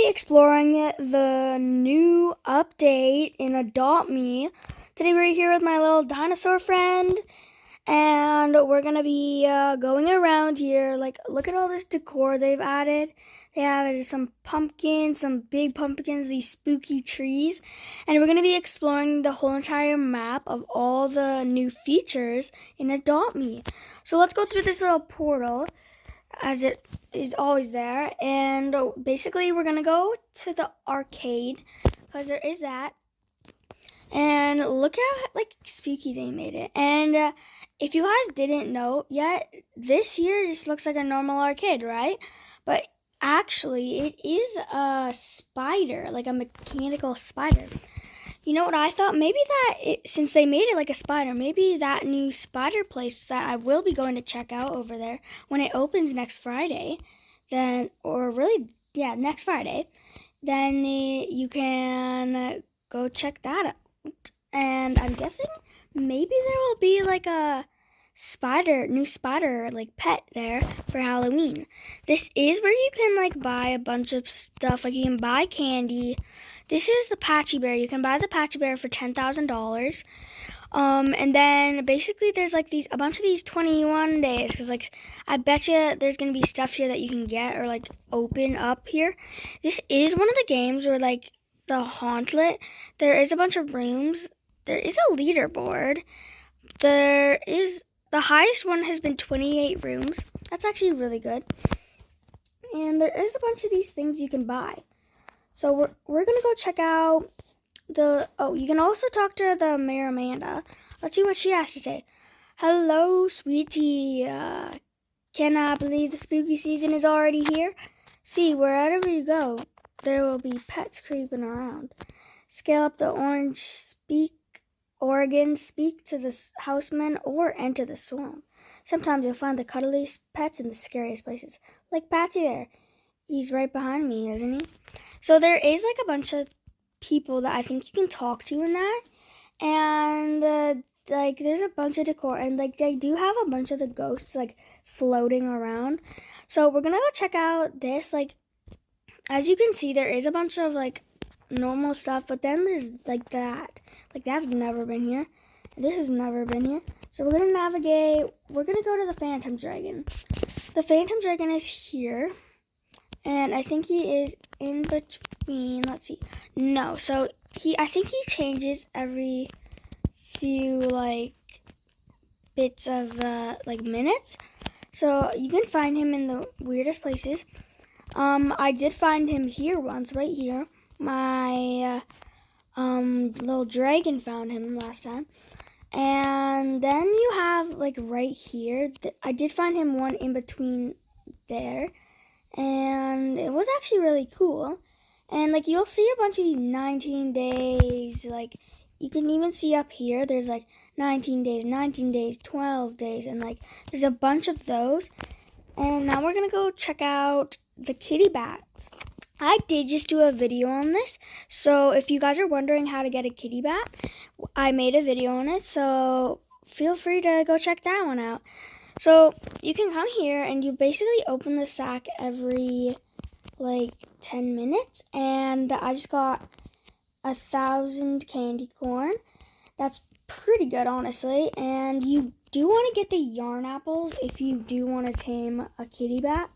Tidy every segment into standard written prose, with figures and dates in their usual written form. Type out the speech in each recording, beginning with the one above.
be exploring the new update in Adopt Me. Today we're here with my little dinosaur friend, and we're gonna be going around here. Like, look at all this decor they've added. They added some pumpkins, some big pumpkins, these spooky trees, and we're gonna be exploring the whole entire map of all the new features in Adopt Me. So let's go through this little portal, as it is always there, and basically we're gonna go to the arcade because there is that. And look how like spooky they made it. And if you guys didn't know yet, this here just looks like a normal arcade, right? But actually it is a spider, like a mechanical spider. You know what I thought? Maybe since they made it like a spider, maybe that new spider place that I will be going to check out over there when it opens next Friday, next Friday, then you can go check that out. And I'm guessing maybe there will be like a new spider like pet there for Halloween. This is where you can like buy a bunch of stuff, like you can buy candy. This is the Patchy Bear. You can buy the Patchy Bear for $10,000. And then basically there's like a bunch of these 21 days, because like I bet you there's gonna be stuff here that you can get or like open up here. This is one of the games where like the Hauntlet, there is a bunch of rooms. There is a leaderboard. The highest one has been 28 rooms. That's actually really good. And there is a bunch of these things you can buy. So we're gonna go check out you can also talk to the Mayor Amanda. Let's see what she has to say. Hello, sweetie. Cannot believe the spooky season is already here. See, wherever you go, there will be pets creeping around. Scale up the Oregon, speak to the housemen, or enter the swamp. Sometimes you'll find the cuddliest pets in the scariest places. Like Patchy there. He's right behind me, isn't he? So there is like a bunch of people that I think you can talk to in that. And like there's a bunch of decor, and like they do have a bunch of the ghosts like floating around. So we're gonna go check out this. Like, as you can see, there is a bunch of like normal stuff, but then there's like that. Like that's never been here. This has never been here. So we're gonna navigate. We're gonna go to the Phantom Dragon. The Phantom Dragon is here. And I think he is in between, let's see. No, so I think he changes every few like bits of like minutes. So you can find him in the weirdest places. I did find him here once, right here. My little dragon found him last time. And then you have like right here, I did find him one in between there. And it was actually really cool. And like you'll see a bunch of these 19 days, like you can even see up here there's like 19 days, 12 days, and like there's a bunch of those. And now we're gonna go check out the kitty bats. I did just do a video on this, so if you guys are wondering how to get a kitty bat, I made a video on it, so feel free to go check that one out. So you can come here and you basically open the sack every like 10 minutes. And I just got 1,000 candy corn. That's pretty good, honestly. And you do want to get the yarn apples if you do want to tame a kitty bat.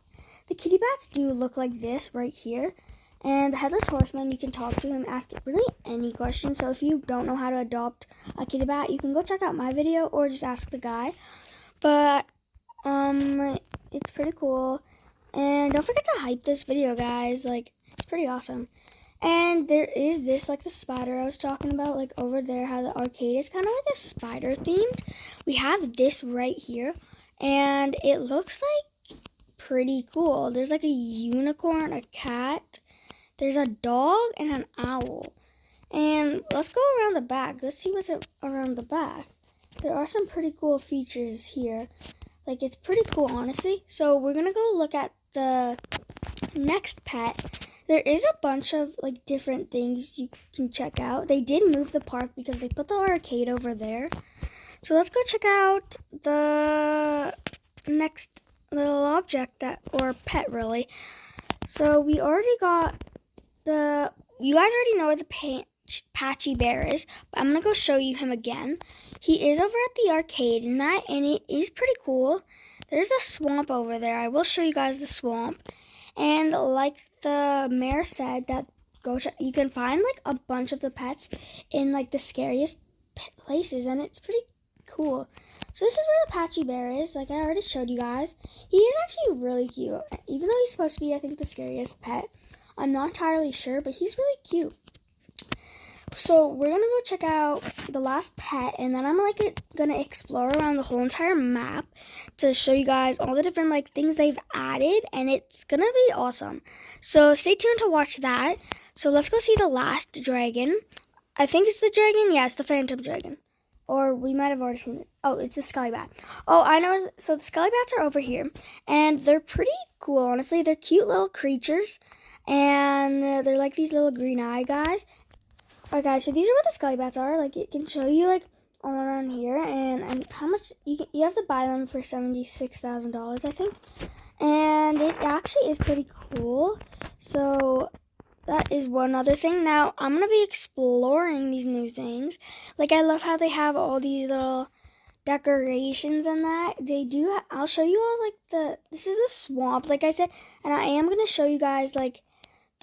The kitty bats do look like this right here. And the Headless Horseman, you can talk to him, ask really any question. So if you don't know how to adopt a kitty bat, you can go check out my video or just ask the guy. But it's pretty cool. And don't forget to hype this video, guys. Like, it's pretty awesome. And there is this, like the spider I was talking about, like over there, how the arcade is kind of like a spider themed. We have this right here, and it looks like pretty cool. There's like a unicorn, a cat, there's a dog, and an owl. And let's go around the back. Let's see what's around the back. There are some pretty cool features here. Like, it's pretty cool, honestly. So we're gonna go look at the next pet. There is a bunch of like different things you can check out. They did move the park because they put the arcade over there. So let's go check out the next little object or pet really. So we already got you guys already know where the Patchy Bear is, but I'm gonna go show you him again. He is over at the arcade and it is pretty cool. There's a swamp over there. I will show you guys the swamp. And like the mayor said, that you can find like a bunch of the pets in like the scariest places, and it's pretty cool. So this is where the Patchy Bear is. Like I already showed you guys. He is actually really cute. Even though he's supposed to be, I think, the scariest pet. I'm not entirely sure, but he's really cute. So we're gonna go check out the last pet, and then I'm like gonna explore around the whole entire map to show you guys all the different like things they've added, and it's gonna be awesome. So stay tuned to watch that. So let's go see the last dragon. I think it's the dragon. Yeah, it's the Phantom Dragon. Or we might have already seen it. Oh, it's the Skelly Bat. Oh, I know. So the Skelly Bats are over here, and they're pretty cool, honestly. They're cute little creatures, and they're like these little green eye guys. Alright guys, so these are what the Skelly Bats are. Like, it can show you like all around here, and how much you have to buy them for $76,000, I think. And it actually is pretty cool. So that is one other thing. Now I'm gonna be exploring these new things. Like, I love how they have all these little decorations and that they do. I'll show you all like this is the swamp, like I said, and I am gonna show you guys like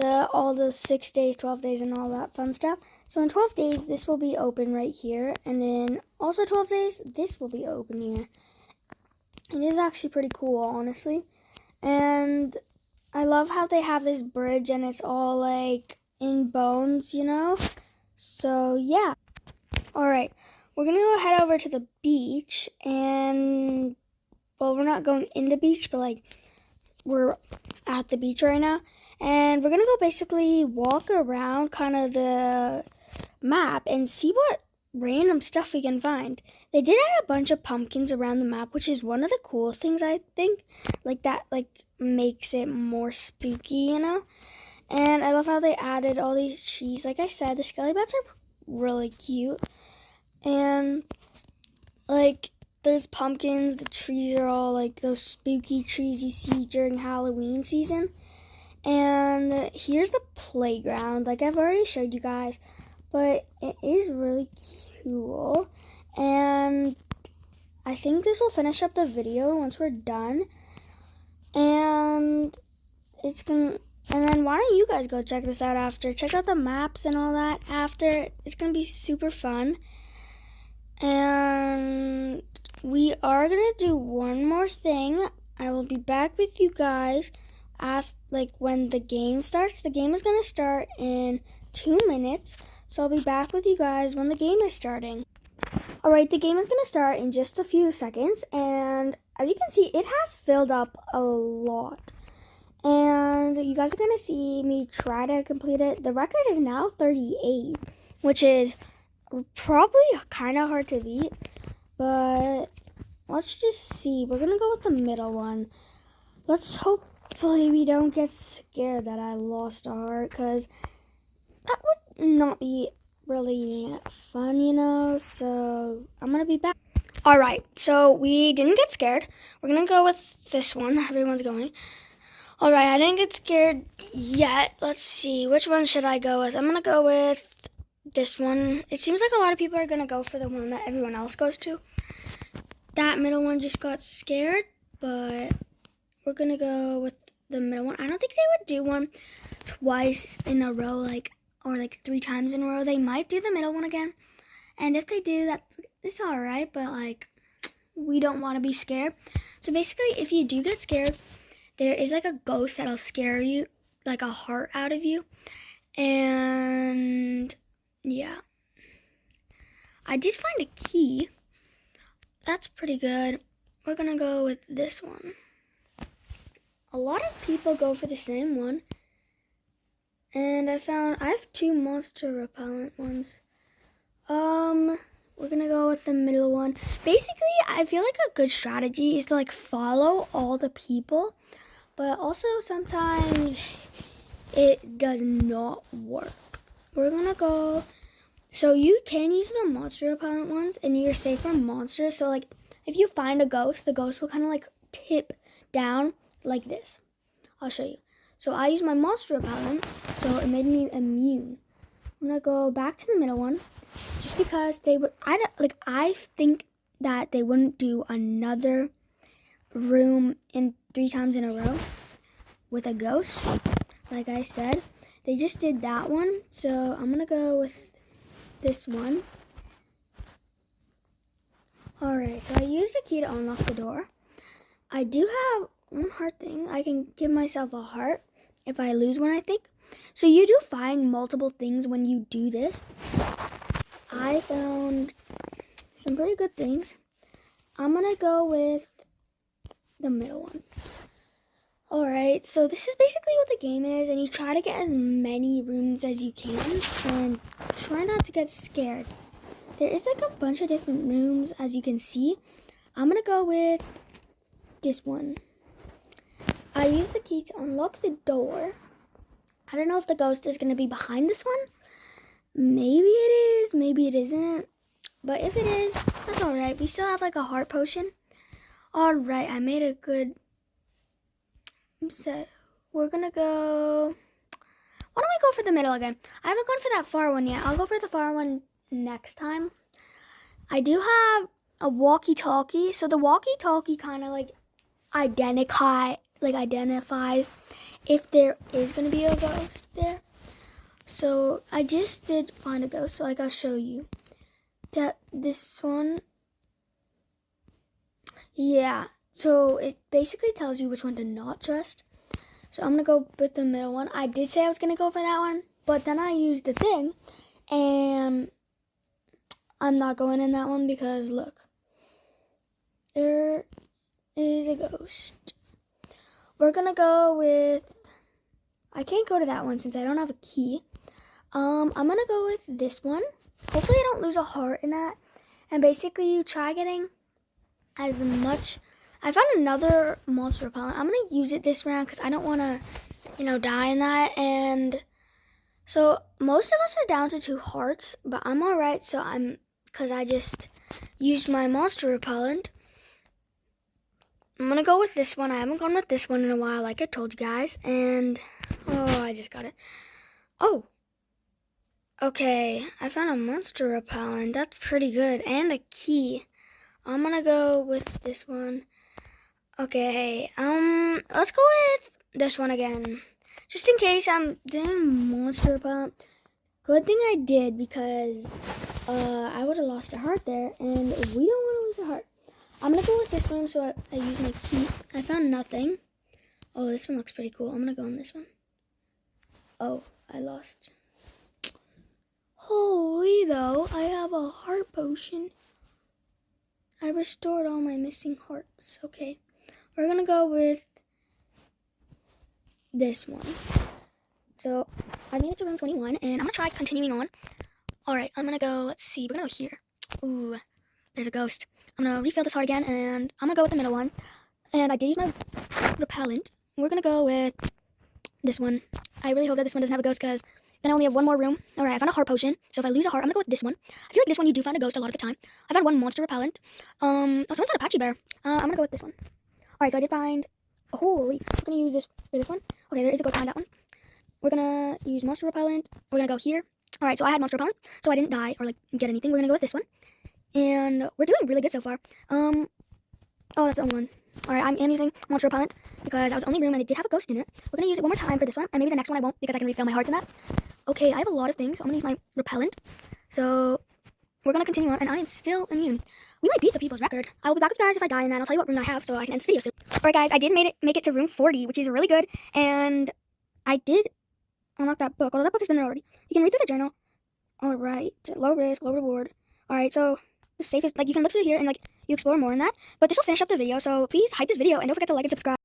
all the 6 days, 12 days, and all that fun stuff. So in 12 days, this will be open right here. And then also 12 days, this will be open here. It is actually pretty cool, honestly. And I love how they have this bridge and it's all like in bones, you know? So yeah. Alright, we're going to go head over to the beach. And, well, we're not going in the beach, but like we're at the beach right now. And we're going to go basically walk around kind of the map and see what random stuff we can find. They did add a bunch of pumpkins around the map, which is one of the cool things, I think. Like, that like makes it more spooky, you know? And I love how they added all these trees. Like I said, the Skelly Bats are really cute. And like, there's pumpkins. The trees are all like those spooky trees you see during Halloween season. And here's the playground. Like I've already showed you guys, but it is really cool. And I think this will finish up the video once we're done. And and then why don't you guys go check this out after? Check out the maps and all that after. It's gonna be super fun. And we are gonna do one more thing. I will be back with you guys after, like, when the game starts. The game is gonna start in 2 minutes, so I'll be back with you guys when the game is starting. Alright, the game is gonna start in just a few seconds, and as you can see, it has filled up a lot. And you guys are gonna see me try to complete it. The record is now 38, which is probably kind of hard to beat, but let's just see. We're gonna go with the middle one. Let's hopefully we don't get scared that I lost a heart, because that would not be really fun, you know. So I'm gonna be back. Alright, so we didn't get scared. We're gonna go with this one. Everyone's going. Alright, I didn't get scared yet. Let's see, which one should I go with? I'm gonna go with this one. It seems like a lot of people are gonna go for the one that everyone else goes to. That middle one just got scared, but we're gonna go with the middle one. I don't think they would do one twice in a row, or 3 times in a row. They might do the middle one again, and if they do, it's all right. But like, we don't want to be scared. So basically, if you do get scared, there is like a ghost that'll scare you, like a heart out of you, and yeah. I did find a key. That's pretty good. We're gonna go with this one. A lot of people go for the same one. And I have 2 monster repellent ones. We're gonna go with the middle one. Basically, I feel like a good strategy is to follow all the people, but also sometimes it does not work. We're gonna go, so you can use the monster repellent ones and you're safe from monsters. So if you find a ghost, the ghost will kind of tip down like this. I'll show you. So I used my monster repellent, so it made me immune. I'm gonna go back to the middle one, just because they would. I think that they wouldn't do another room in 3 times in a row with a ghost. Like I said, they just did that one, so I'm gonna go with this one. Alright, so I used a key to unlock the door. I do have one heart thing. I can give myself a heart if I lose one, I think. So you do find multiple things when you do this. I found some pretty good things. I'm gonna go with the middle one. Alright, so this is basically what the game is, and you try to get as many rooms as you can, and try not to get scared. There is like a bunch of different rooms, as you can see. I'm gonna go with this one. I used the key to unlock the door. I don't know if the ghost is gonna be behind this one. Maybe it is, maybe it isn't. But if it is, that's alright. We still have like a heart potion. Alright, I made a good set. We're gonna go... Why don't we go for the middle again? I haven't gone for that far one yet. I'll go for the far one next time. I do have a walkie-talkie. So the walkie-talkie kind of like identifies if there is gonna be a ghost there. So I just did find a ghost. So like I'll show you. That this one. Yeah. So it basically tells you which one to not trust. So I'm going to go with the middle one. I did say I was going to go for that one, but then I used the thing, and I'm not going in that one because, look, there is a ghost. We're going to go with, I can't go to that one since I don't have a key. I'm going to go with this one. Hopefully I don't lose a heart in that. And basically you try getting as much. I found another monster repellent. I'm going to use it this round because I don't want to, die in that. And so most of us are down to 2 hearts, but I'm alright. So because I just used my monster repellent. I'm going to go with this one. I haven't gone with this one in a while, like I told you guys. And, I just got it. Oh. Okay, I found a monster repellent. That's pretty good. And a key. I'm going to go with this one. Okay, let's go with this one again. Just in case I'm doing monster repellent. Good thing I did because I would have lost a heart there, and we don't want to lose a heart. I'm going to go with this one, so I use my key. I found nothing. Oh, this one looks pretty cool. I'm going to go on this one. Oh, I lost. Holy though, I have a heart potion. I restored all my missing hearts. Okay. We're going to go with this one. So, I made it to room 21, and I'm going to try continuing on. Alright, I'm going to go, let's see, we're going to go here. Ooh, there's a ghost. I'm going to refill this heart again, and I'm going to go with the middle one. And I did use my repellent. We're going to go with this one. I really hope that this one doesn't have a ghost, because then I only have one more room. Alright, I found a heart potion. So if I lose a heart, I'm going to go with this one. I feel like this one you do find a ghost a lot of the time. I found one monster repellent. Someone found a patchy bear. I'm going to go with this one. Alright, so I did find... Holy, I'm going to use this for this one. Okay, there is a ghost behind that one. We're going to use monster repellent. We're going to go here. Alright, so I had monster repellent, so I didn't die or, get anything. We're going to go with this one. And we're doing really good so far. Oh, that's the only one. Alright, I am using monster repellent because that was the only room and it did have a ghost in it. We're going to use it one more time for this one, and maybe the next one I won't because I can refill my hearts in that. Okay, I have a lot of things, so I'm going to use my repellent. So, we're going to continue on, and I am still immune. We might beat the people's record. I will be back with you guys if I die, and then I'll tell you what room I have so I can end this video soon. Alright guys, I did make it to room 40, which is really good, and I did unlock that book, although that book has been there already. You can read through the journal. Alright, low risk, low reward. Alright, so the safest, you can look through here and you explore more in that, but this will finish up the video, so please hype this video and don't forget to like and subscribe.